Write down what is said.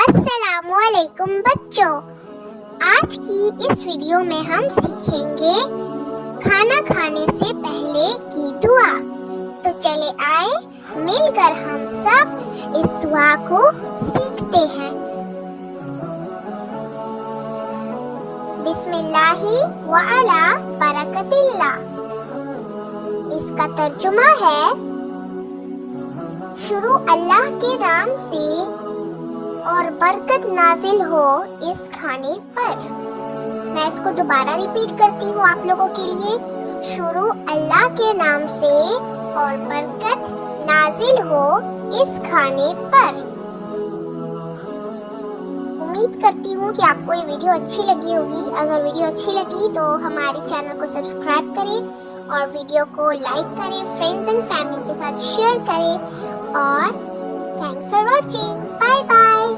अस्सलामुअलैकुम बच्चों, आज की इस वीडियो में हम सीखेंगे खाना खाने से पहले की दुआ। तो चले आए मिलकर हम सब इस दुआ को सीखते हैं। बिस्मिल्लाहि व अला बरकतिल्लाह। इसका तर्जुमा है, शुरू अल्लाह के नाम से और बरकत नाजिल हो इस खाने पर। मैं इसको दोबारा रिपीट करती हूँ आप लोगों के लिए। शुरू अल्लाह के नाम से और बरकत नाजिल हो इस खाने पर। उम्मीद करती हूँ कि आपको ये वीडियो अच्छी लगी होगी। अगर वीडियो अच्छी लगी तो हमारे चैनल को सब्सक्राइब करें और वीडियो को लाइक करें, फ्रेंड्स एंड फैमिली के साथ शेयर करें। और thanks for watching. Bye bye.